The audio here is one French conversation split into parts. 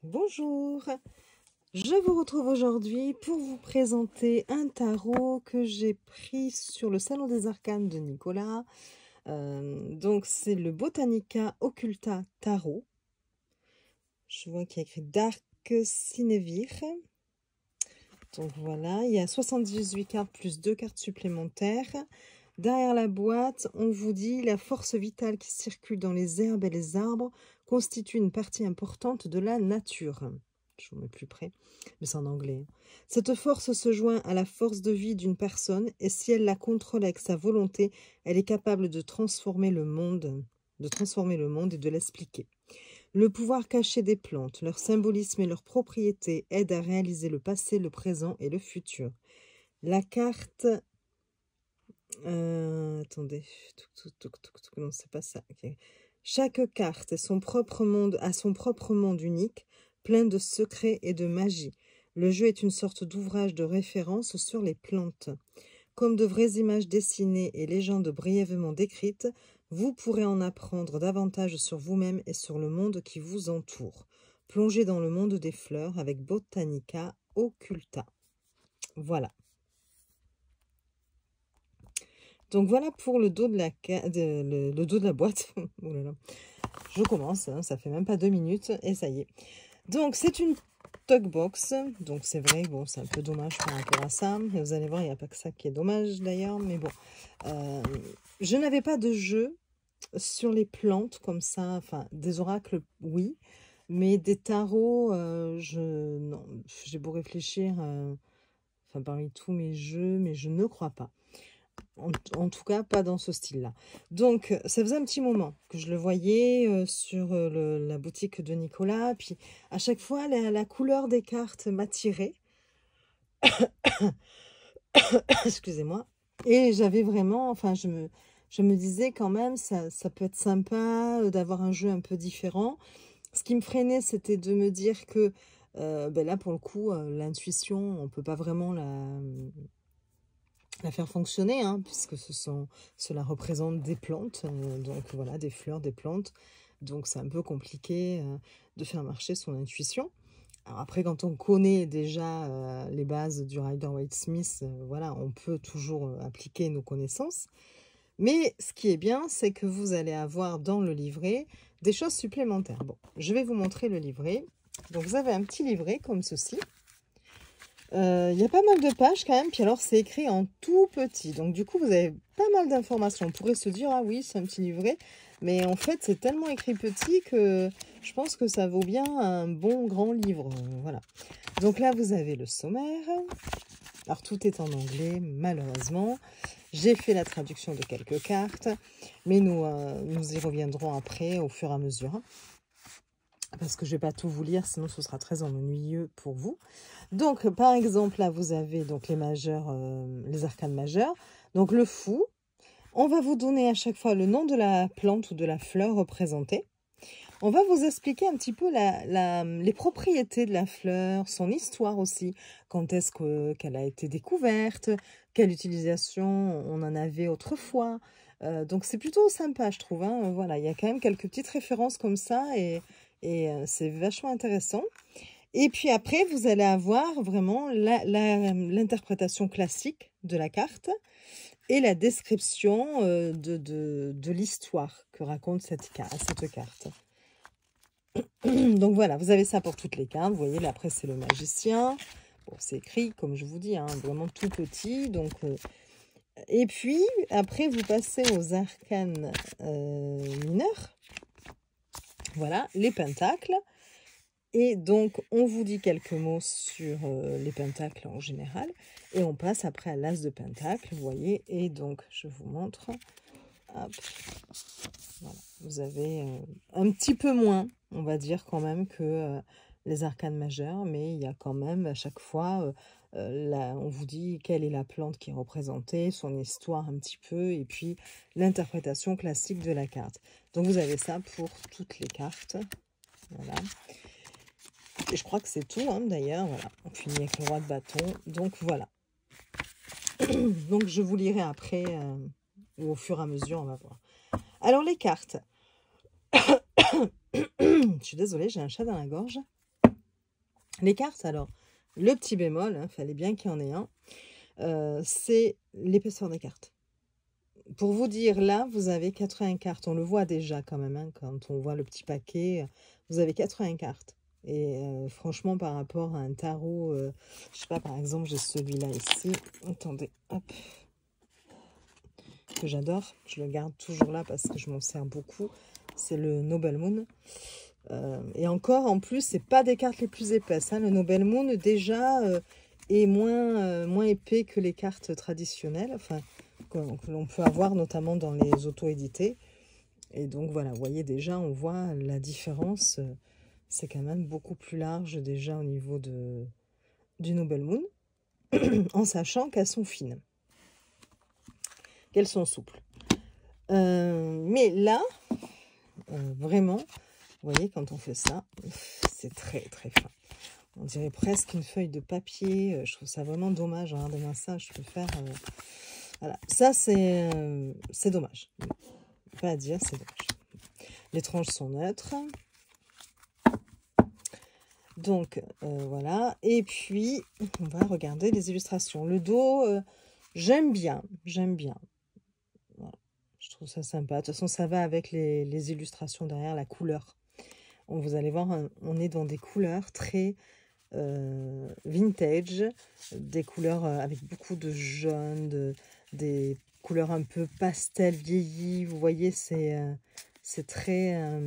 Bonjour, je vous retrouve aujourd'hui pour vous présenter un tarot que j'ai pris sur le Salon des Arcanes de Nicolas. Donc c'est le Botanica Occulta Tarot. Je vois qu'il y a écrit Dark Cinevir. Donc voilà, il y a 78 cartes plus 2 cartes supplémentaires. Derrière la boîte, on vous dit la force vitale qui circule dans les herbes et les arbres constitue une partie importante de la nature. Je vous mets plus près, mais c'est en anglais. Cette force se joint à la force de vie d'une personne et si elle la contrôle avec sa volonté, elle est capable de transformer le monde et de l'expliquer. Le pouvoir caché des plantes, leur symbolisme et leurs propriétés aident à réaliser le passé, le présent et le futur. La carte... attendez. Non, c'est pas ça. Okay. Chaque carte a son propre monde unique, plein de secrets et de magie. Le jeu est une sorte d'ouvrage de référence sur les plantes. Comme de vraies images dessinées et légendes brièvement décrites, vous pourrez en apprendre davantage sur vous-même et sur le monde qui vous entoure. Plongez dans le monde des fleurs avec Botanica Occulta. Voilà. Donc voilà pour le dos de le dos de la boîte. Oh là là. Je commence, hein, ça fait même pas 2 minutes et ça y est. Donc c'est une Tugbox, donc c'est vrai, bon, c'est un peu dommage par rapport à ça. Et vous allez voir, il n'y a pas que ça qui est dommage d'ailleurs, mais bon. Je n'avais pas de jeu sur les plantes comme ça, enfin des oracles, oui, mais des tarots, non, j'ai beau réfléchir, enfin parmi tous mes jeux, mais je ne crois pas. En tout cas, pas dans ce style-là. Donc, ça faisait un petit moment que je le voyais sur la boutique de Nicolas. Puis, à chaque fois, la couleur des cartes m'attirait. Excusez-moi. Et j'avais vraiment... Enfin, je me disais quand même, ça peut être sympa d'avoir un jeu un peu différent. Ce qui me freinait, c'était de me dire que... ben là, pour le coup, l'intuition, on ne peut pas vraiment la faire fonctionner, hein, puisque cela représente des plantes, donc voilà, des fleurs, des plantes. Donc c'est un peu compliqué de faire marcher son intuition. Alors après, quand on connaît déjà les bases du Rider-Waite-Smith, voilà, on peut toujours appliquer nos connaissances. Mais ce qui est bien, c'est que vous allez avoir dans le livret des choses supplémentaires. Bon, je vais vous montrer le livret. Donc vous avez un petit livret comme ceci. Il y a pas mal de pages quand même, puis alors c'est écrit en tout petit. Donc du coup, vous avez pas mal d'informations. On pourrait se dire, ah oui, c'est un petit livret. Mais en fait, c'est tellement écrit petit que je pense que ça vaut bien un bon grand livre. Voilà. Donc là, vous avez le sommaire. Alors tout est en anglais, malheureusement. J'ai fait la traduction de quelques cartes, mais nous y reviendrons après au fur et à mesure. Parce que je ne vais pas tout vous lire, sinon ce sera très ennuyeux pour vous. Donc, par exemple, là, vous avez donc les majeurs, les arcanes majeurs. Donc, le fou. On va vous donner à chaque fois le nom de la plante ou de la fleur représentée. On va vous expliquer un petit peu les propriétés de la fleur, son histoire aussi. Quand est-ce qu'elle a été découverte, quelle utilisation on en avait autrefois. Donc, c'est plutôt sympa, je trouve. Hein. Voilà, il y a quand même quelques petites références comme ça et c'est vachement intéressant. Et puis après, vous allez avoir vraiment l'interprétation classique de la carte et la description de l'histoire que raconte cette carte. Donc voilà, vous avez ça pour toutes les cartes. Vous voyez, là, après, c'est le magicien. Bon, c'est écrit, comme je vous dis, hein, vraiment tout petit. Donc, et puis, après, vous passez aux arcanes mineurs. Voilà, les pentacles. Et donc, on vous dit quelques mots sur les pentacles en général. Et on passe après à l'as de pentacle, vous voyez. Et donc, je vous montre. Hop. Voilà. Vous avez un petit peu moins, on va dire quand même, que les arcanes majeures. Mais il y a quand même à chaque fois, on vous dit quelle est la plante qui est représentée, son histoire un petit peu. Et puis, l'interprétation classique de la carte. Donc, vous avez ça pour toutes les cartes. Voilà. Et je crois que c'est tout, hein, d'ailleurs. Voilà, on finit avec le roi de bâton. Donc, voilà. Donc, je vous lirai après, ou au fur et à mesure, on va voir. Alors, les cartes. Je suis désolée, j'ai un chat dans la gorge. Les cartes, alors, le petit bémol, il fallait bien qu'il y en ait un, c'est l'épaisseur des cartes. Pour vous dire, là, vous avez 80 cartes. On le voit déjà quand même, hein, quand on voit le petit paquet. Vous avez 80 cartes. Et franchement, par rapport à un tarot, je sais pas, par exemple, j'ai celui-là ici. Attendez, hop. Que j'adore. Je le garde toujours là parce que je m'en sers beaucoup. C'est le Noble Moon. Et encore, en plus, c'est pas des cartes les plus épaisses. Hein. Le Noble Moon, déjà, est moins épais que les cartes traditionnelles. Enfin, que l'on peut avoir notamment dans les auto-édités. Et donc voilà, vous voyez déjà, on voit la différence. C'est quand même beaucoup plus large déjà au niveau du Noble Moon, en sachant qu'elles sont fines, qu'elles sont souples. Mais là, vraiment, vous voyez, quand on fait ça, c'est très très fin. On dirait presque une feuille de papier. Je trouve ça vraiment dommage. Regardez-moi ça, je peux faire... Voilà, ça c'est dommage. Pas à dire, c'est dommage. Les tranches sont neutres. Donc voilà. Et puis, on va regarder les illustrations. Le dos, j'aime bien. J'aime bien. Voilà. Je trouve ça sympa. De toute façon, ça va avec les illustrations derrière, la couleur. Vous allez voir, on est dans des couleurs très vintage. Des couleurs avec beaucoup de jaune, des couleurs un peu pastel vieillies. Vous voyez, c'est très...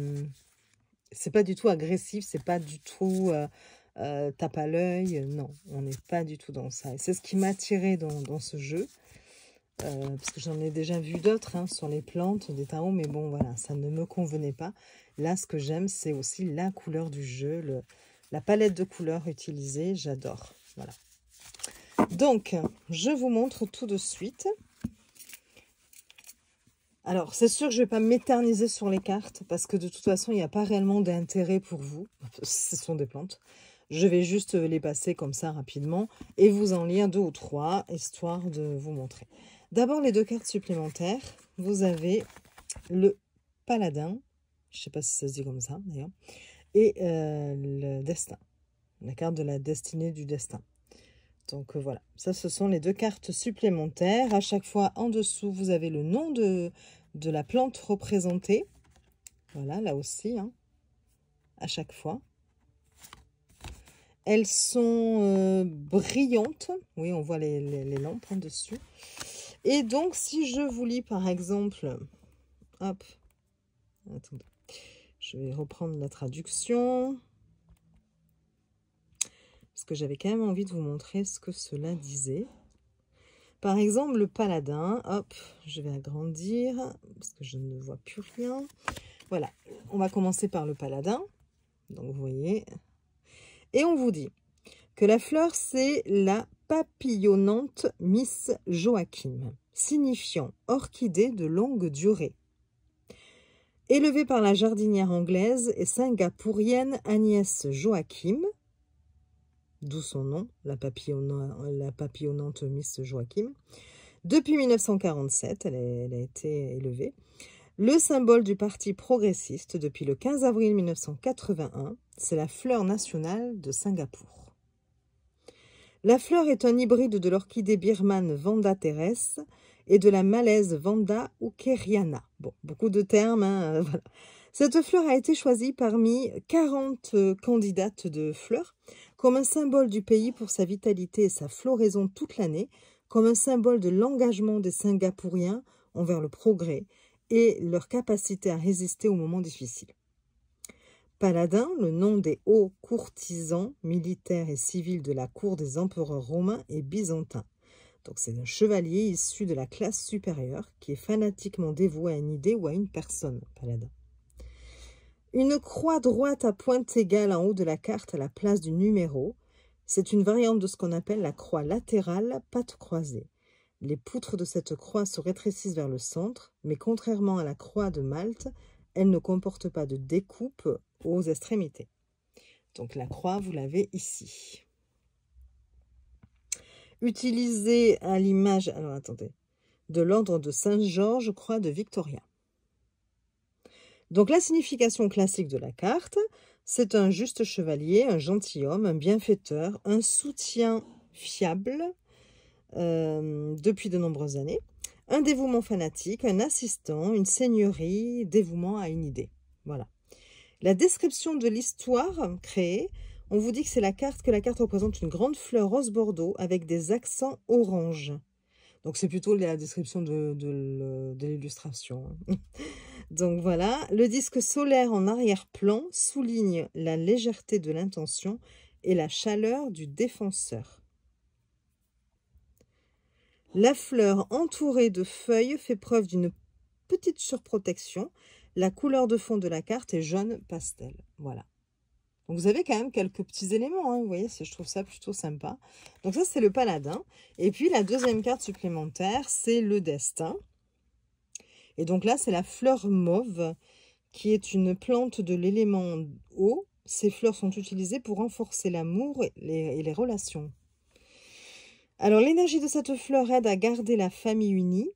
c'est pas du tout agressif, c'est pas du tout tape à l'œil. Non, on n'est pas du tout dans ça. Et c'est ce qui m'a attiré dans ce jeu. Parce que j'en ai déjà vu d'autres hein, sur les plantes, des tarots. Mais bon, voilà, ça ne me convenait pas. Là, ce que j'aime, c'est aussi la couleur du jeu. La palette de couleurs utilisée, j'adore. Voilà. Donc, je vous montre tout de suite. Alors, c'est sûr que je ne vais pas m'éterniser sur les cartes parce que de toute façon, il n'y a pas réellement d'intérêt pour vous. Ce sont des plantes. Je vais juste les passer comme ça rapidement et vous en lire 2 ou 3, histoire de vous montrer. D'abord, les 2 cartes supplémentaires. Vous avez le Paladin. Je ne sais pas si ça se dit comme ça, d'ailleurs. Et le Destin. La carte de la destinée du destin. Donc voilà, ça ce sont les 2 cartes supplémentaires. À chaque fois en dessous, vous avez le nom de la plante représentée. Voilà, là aussi, hein, à chaque fois. Elles sont brillantes. Oui, on voit les lampes en dessus. Et donc, si je vous lis par exemple... Hop, attendez, je vais reprendre la traduction. Parce que j'avais quand même envie de vous montrer ce que cela disait. Par exemple, le Paladin, hop, je vais agrandir parce que je ne vois plus rien. Voilà, on va commencer par le Paladin. Donc, vous voyez. Et on vous dit que la fleur, c'est la papillonnante Miss Joachim, signifiant orchidée de longue durée. Élevée par la jardinière anglaise et singapourienne Agnès Joachim, d'où son nom, la papillonnante Miss Joachim. Depuis 1947, elle a été élevée. Le symbole du parti progressiste depuis le 15 avril 1981, c'est la fleur nationale de Singapour. La fleur est un hybride de l'orchidée birmane Vanda teres et de la malaise Vanda ukeriana. Bon, beaucoup de termes, hein, voilà. Cette fleur a été choisie parmi 40 candidates de fleurs comme un symbole du pays pour sa vitalité et sa floraison toute l'année, comme un symbole de l'engagement des Singapouriens envers le progrès et leur capacité à résister aux moments difficiles. Paladin, le nom des hauts courtisans militaires et civils de la cour des empereurs romains et byzantins. Donc c'est un chevalier issu de la classe supérieure qui est fanatiquement dévoué à une idée ou à une personne, Paladin. Une croix droite à pointe égale en haut de la carte à la place du numéro. C'est une variante de ce qu'on appelle la croix latérale patte croisée. Les poutres de cette croix se rétrécissent vers le centre, mais contrairement à la croix de Malte, elle ne comporte pas de découpe aux extrémités. Donc la croix, vous l'avez ici. Utilisée à l'image, alors attendez, de l'ordre de Saint-Georges, croix de Victoria. Donc la signification classique de la carte, C'est un juste chevalier, un gentilhomme, un bienfaiteur, un soutien fiable depuis de nombreuses années, un dévouement fanatique, un assistant, une seigneurie, dévouement à une idée. Voilà. La description de l'histoire créée, on vous dit que la carte représente une grande fleur rose bordeaux avec des accents orange. Donc c'est plutôt la description de l'illustration. Donc voilà, le disque solaire en arrière-plan souligne la légèreté de l'intention et la chaleur du défenseur. La fleur entourée de feuilles fait preuve d'une petite surprotection. La couleur de fond de la carte est jaune pastel. Voilà. Donc vous avez quand même quelques petits éléments, hein, vous voyez, je trouve ça plutôt sympa. Donc ça, c'est le paladin. Et puis la deuxième carte supplémentaire, c'est le destin. Et donc là, c'est la fleur mauve, qui est une plante de l'élément eau. Ces fleurs sont utilisées pour renforcer l'amour et les relations. Alors, l'énergie de cette fleur aide à garder la famille unie.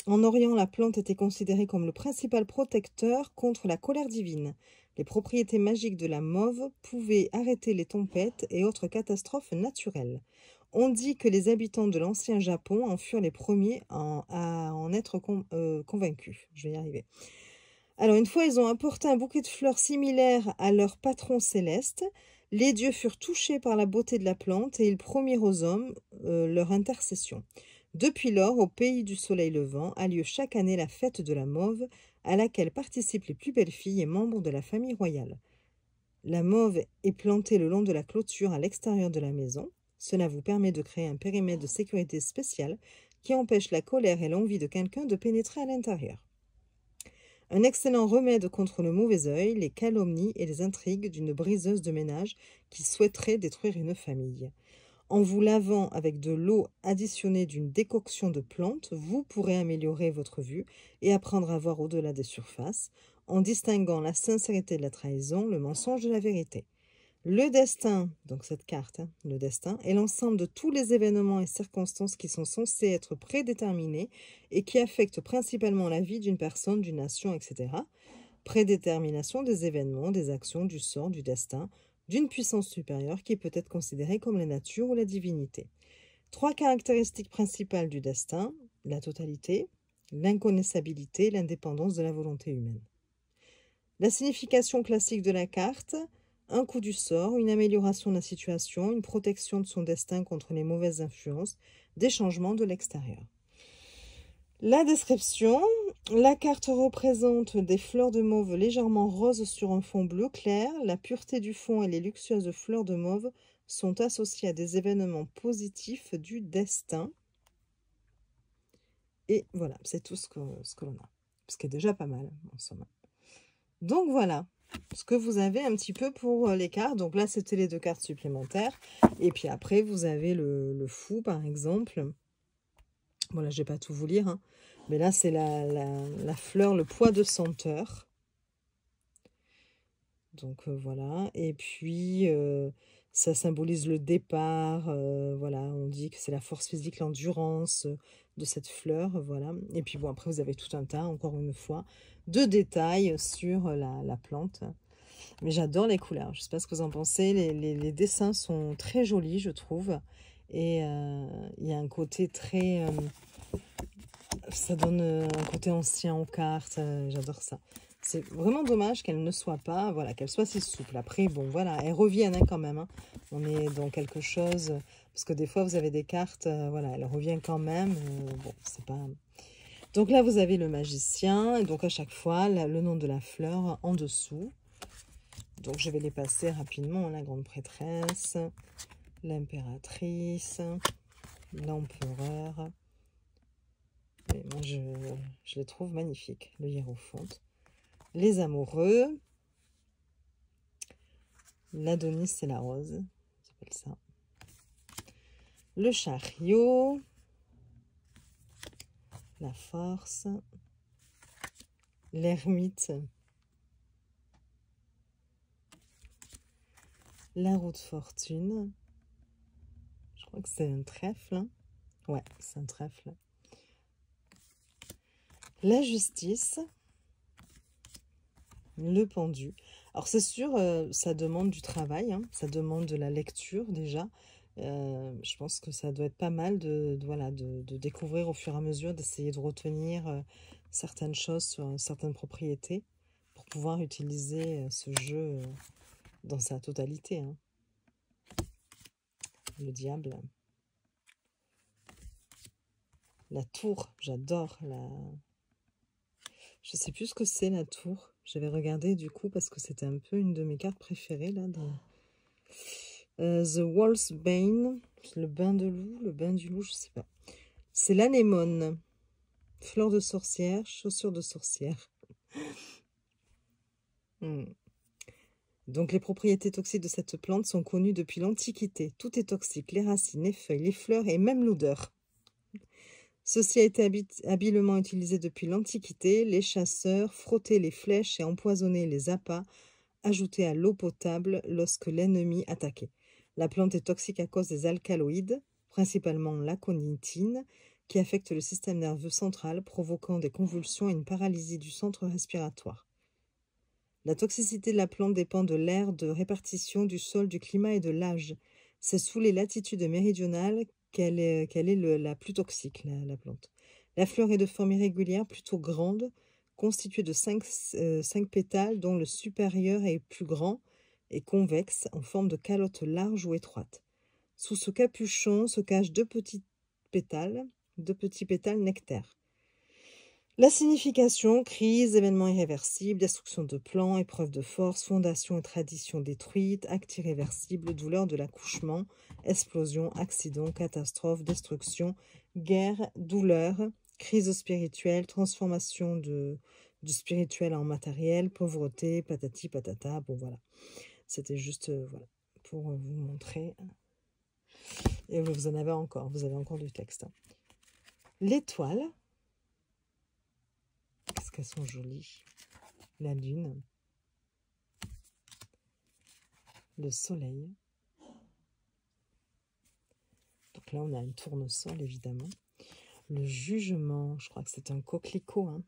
En Orient, la plante était considérée comme le principal protecteur contre la colère divine. Les propriétés magiques de la mauve pouvaient arrêter les tempêtes et autres catastrophes naturelles. On dit que les habitants de l'ancien Japon en furent les premiers à en être convaincus. Je vais y arriver. Alors, une fois, ils ont apporté un bouquet de fleurs similaires à leur patron céleste. Les dieux furent touchés par la beauté de la plante et ils promirent aux hommes leur intercession. Depuis lors, au pays du soleil levant, a lieu chaque année la fête de la mauve, à laquelle participent les plus belles filles et membres de la famille royale. La mauve est plantée le long de la clôture à l'extérieur de la maison. Cela vous permet de créer un périmètre de sécurité spécial qui empêche la colère et l'envie de quelqu'un de pénétrer à l'intérieur. Un excellent remède contre le mauvais œil, les calomnies et les intrigues d'une briseuse de ménage qui souhaiterait détruire une famille. En vous lavant avec de l'eau additionnée d'une décoction de plantes, vous pourrez améliorer votre vue et apprendre à voir au-delà des surfaces, en distinguant la sincérité de la trahison, le mensonge de la vérité. Le destin, donc cette carte, le destin, est l'ensemble de tous les événements et circonstances qui sont censés être prédéterminés et qui affectent principalement la vie d'une personne, d'une nation, etc. Prédétermination des événements, des actions, du sort, du destin, d'une puissance supérieure qui peut être considérée comme la nature ou la divinité. 3 caractéristiques principales du destin, la totalité, l'inconnaissabilité, l'indépendance de la volonté humaine. La signification classique de la carte, un coup du sort, une amélioration de la situation, une protection de son destin contre les mauvaises influences, des changements de l'extérieur. La description, la carte représente des fleurs de mauve légèrement roses sur un fond bleu clair. La pureté du fond et les luxueuses fleurs de mauve sont associées à des événements positifs du destin. Et voilà, c'est tout ce que l'on a. Ce qui est déjà pas mal, en somme. Donc voilà, ce que vous avez un petit peu pour les cartes. Donc là, c'était les 2 cartes supplémentaires. Et puis après, vous avez le fou, par exemple. Bon, là, je ne vais pas tout vous lire, hein. Mais là, c'est la fleur, le poids de senteur. Donc, voilà. Et puis, ça symbolise le départ. Voilà, on dit que c'est la force physique, l'endurance de cette fleur. Voilà. Et puis, bon, après, vous avez tout un tas, encore une fois, de détails sur la plante. Mais j'adore les couleurs. Je ne sais pas ce que vous en pensez. Les dessins sont très jolis, je trouve. Et il y a un côté très... ça donne un côté ancien aux cartes. J'adore ça. C'est vraiment dommage qu'elle ne soit pas... Voilà, qu'elle soit si souple. Après, bon, voilà, elles reviennent hein, quand même. Hein. On est dans quelque chose... Parce que des fois, vous avez des cartes... voilà, elle revient quand même. Bon, c'est pas... Donc là, vous avez le magicien. Et donc, à chaque fois, le nom de la fleur en dessous. Donc, je vais les passer rapidement. La grande prêtresse, l'impératrice, l'empereur. Et moi, je les trouve magnifiques. Le hiérophante. Les amoureux. L'Adonis et la rose. J'appelle ça. Le chariot. La force. L'ermite. La roue de fortune. Je crois que c'est un trèfle. Hein. Ouais, c'est un trèfle. La justice. Le pendu. Alors c'est sûr, ça demande du travail, hein, ça demande de la lecture déjà. Je pense que ça doit être pas mal voilà, de découvrir au fur et à mesure, d'essayer de retenir certaines choses sur certaines propriétés pour pouvoir utiliser ce jeu dans sa totalité, hein. Le diable. La tour, j'adore la... Je sais plus ce que c'est la tour. J'avais regardé du coup parce que c'était un peu une de mes cartes préférées là. The Wolf's Bane, le bain de loup, le bain du loup, je sais pas. C'est l'anémone, fleur de sorcière, chaussure de sorcière. Donc les propriétés toxiques de cette plante sont connues depuis l'Antiquité. Tout est toxique, les racines, les feuilles, les fleurs et même l'odeur. Ceci a été habilement utilisé depuis l'Antiquité. Les chasseurs frottaient les flèches et empoisonnaient les appâts ajoutés à l'eau potable lorsque l'ennemi attaquait. La plante est toxique à cause des alcaloïdes, principalement l'aconitine, qui affecte le système nerveux central, provoquant des convulsions et une paralysie du centre respiratoire. La toxicité de la plante dépend de l'aire de répartition, du sol, du climat et de l'âge. C'est sous les latitudes méridionales qu'elle est la plus toxique, la plante. La fleur est de forme irrégulière, plutôt grande, constituée de 5 pétales, dont le supérieur est plus grand et convexe, en forme de calotte large ou étroite. Sous ce capuchon se cachent deux petits pétales nectaires. La signification: crise, événement irréversible, destruction de plans, épreuve de force, fondation et tradition détruite, acte irréversible, douleur de l'accouchement, explosion, accident, catastrophe, destruction, guerre, douleur, crise spirituelle, transformation du spirituel en matériel, pauvreté, patati patata. Bon voilà, c'était juste voilà, pour vous montrer. Et vous en avez encore, vous avez encore du texte. L'étoile. Qu'est-ce qu'elles sont jolies. La lune. Le soleil. Donc là, on a un tournesol, évidemment. Le jugement, je crois que c'est un coquelicot, hein.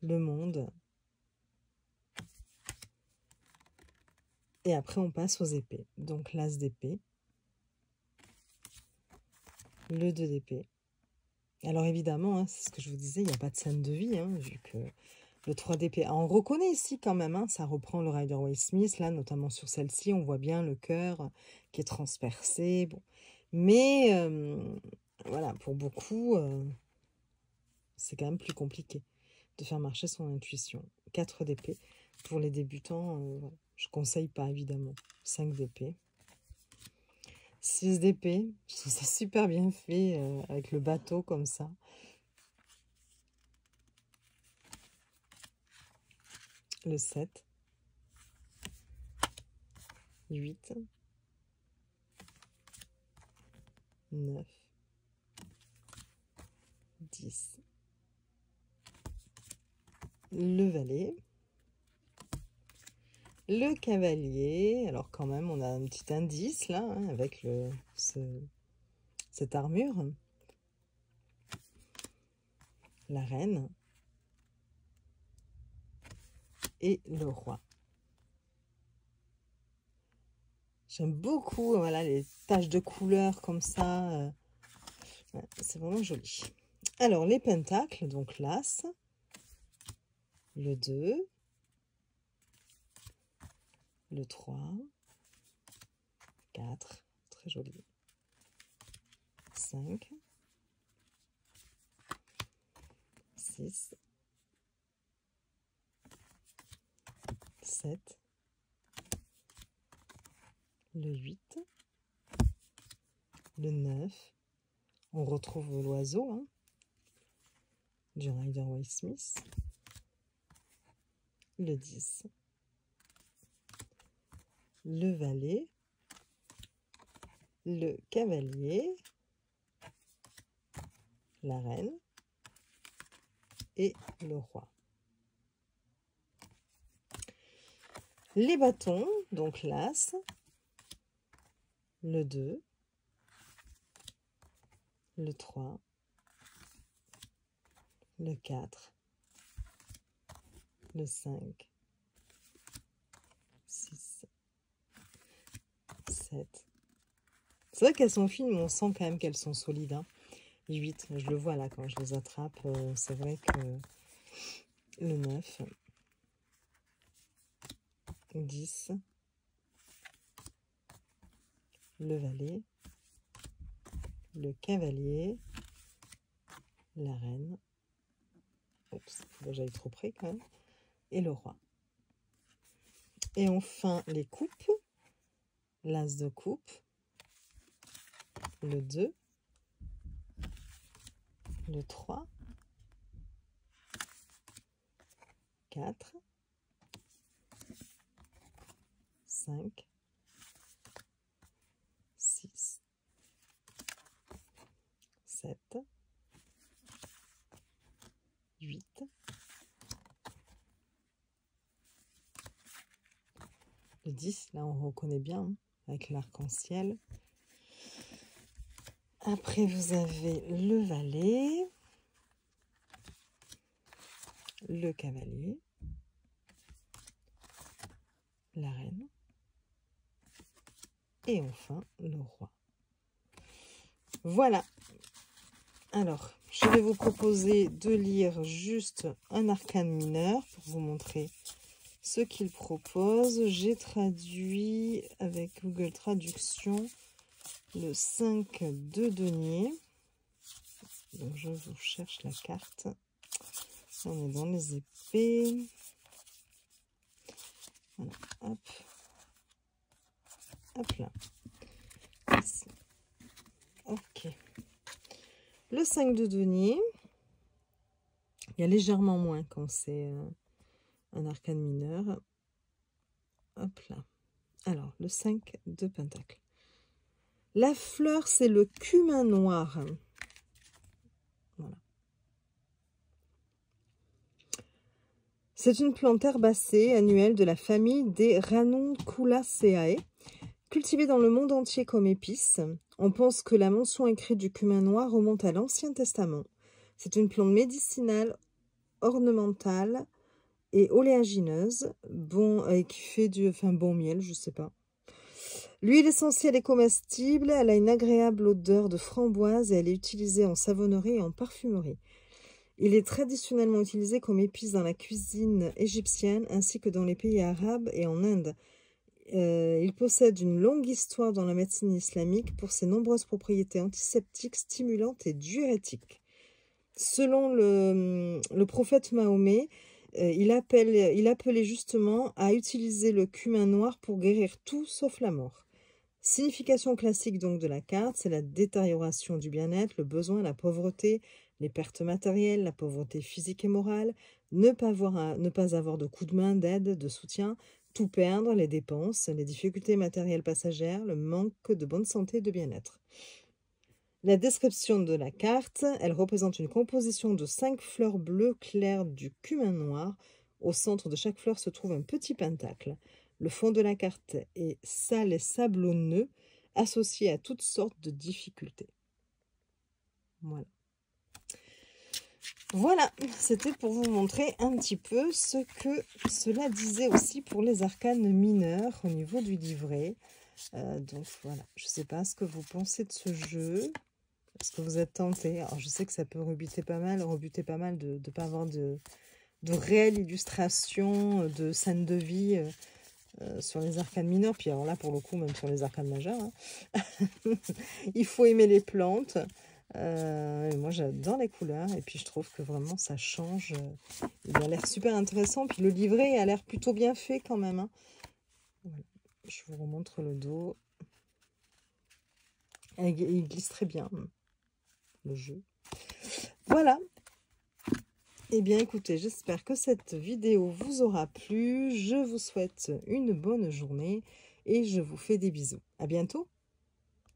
Le monde. Et après, on passe aux épées. Donc, l'as d'épée. Le 2 d'épée. Alors, évidemment, hein, c'est ce que je vous disais, il n'y a pas de scène de vie, hein, vu que le 3 d'épée. On reconnaît ici quand même, hein, ça reprend le Rider-Waite-Smith, là, notamment sur celle-ci, on voit bien le cœur qui est transpercé. Bon. Mais, voilà, pour beaucoup, c'est quand même plus compliqué de faire marcher son intuition. 4 d'épée. Pour les débutants, je ne conseille pas, évidemment. 5 d'épée. 6 d'épée. Je trouve ça super bien fait, avec le bateau comme ça. Le 7. 8. 9. 10. Le valet. Le cavalier. Alors quand même, on a un petit indice là, hein, avec cette armure. La reine. Et le roi. J'aime beaucoup, voilà, les taches de couleur comme ça. Ouais, c'est vraiment joli. Alors, les pentacles, donc l'as, le 2, le 3, 4, très joli, 5, 6, 7, le 8, le 9, on retrouve l'oiseau, hein, du Rider-Waite-Smith, le 10, le valet, le cavalier, la reine et le roi. Les bâtons, donc l'as, le 2, le 3, le 4, le 5, 6, 7. C'est vrai qu'elles sont fines, mais on sent quand même qu'elles sont solides. Hein. 8, je le vois là quand je les attrape. C'est vrai que le 9, 10, le valet, le cavalier, la reine. Oups, faut que j'aille trop près quand même. Et le roi. Et enfin, les coupes. L'as de coupe, le 2, le 3, 4, 5, 6, 7, 8, le 10, là on reconnaît bien, hein, avec l'arc-en-ciel. Après, vous avez le valet, le cavalier, la reine, et enfin le roi. Voilà. Alors, je vais vous proposer de lire juste un arcane mineur pour vous montrer ce qu'il propose. J'ai traduit avec Google Traduction le 5 de denier. Donc, je vous cherche la carte. On est dans les épées. Voilà, hop. Hop là. Ici. Ok. Le 5 de denier. Il y a légèrement moins quand c'est un arcane mineur. Hop là. Alors, le 5 de pentacle. La fleur, c'est le cumin noir. Voilà. C'est une plante herbacée annuelle de la famille des Ranunculaceae, cultivée dans le monde entier comme épice. On pense que la mention écrite du cumin noir remonte à l'Ancien Testament. C'est une plante médicinale, ornementale et oléagineuse, qui fait du bon miel, je sais pas. L'huile essentielle est comestible, elle a une agréable odeur de framboise et elle est utilisée en savonnerie et en parfumerie. Il est traditionnellement utilisé comme épice dans la cuisine égyptienne ainsi que dans les pays arabes et en Inde. Il possède une longue histoire dans la médecine islamique pour ses nombreuses propriétés antiseptiques, stimulantes et diurétiques. Selon le prophète Mahomet, il appelait justement à utiliser le cumin noir pour guérir tout sauf la mort. Signification classique donc de la carte, c'est la détérioration du bien-être, le besoin, la pauvreté, les pertes matérielles, la pauvreté physique et morale, ne pas avoir de coup de main, d'aide, de soutien, tout perdre, les dépenses, les difficultés matérielles passagères, le manque de bonne santé et de bien-être. La description de la carte, elle représente une composition de 5 fleurs bleues claires du cumin noir. Au centre de chaque fleur se trouve un petit pentacle. Le fond de la carte est sale et sablonneux, associé à toutes sortes de difficultés. Voilà. Voilà, c'était pour vous montrer un petit peu ce que cela disait aussi pour les arcanes mineurs au niveau du livret. Donc voilà, je ne sais pas ce que vous pensez de ce jeu. Est-ce que vous êtes tenté? Alors je sais que ça peut rebuter pas mal de ne pas avoir de réelle illustration de scènes de vie sur les arcanes mineurs. Puis alors là, pour le coup, même sur les arcanes majeures. Hein. Il faut aimer les plantes. Et moi, j'adore les couleurs. Et puis, je trouve que vraiment, ça change. Il a l'air super intéressant. Puis le livret a l'air plutôt bien fait quand même. Hein. Voilà. Je vous remontre le dos. Il glisse très bien, le jeu. Voilà. Eh bien, écoutez, j'espère que cette vidéo vous aura plu. Je vous souhaite une bonne journée et je vous fais des bisous. À bientôt.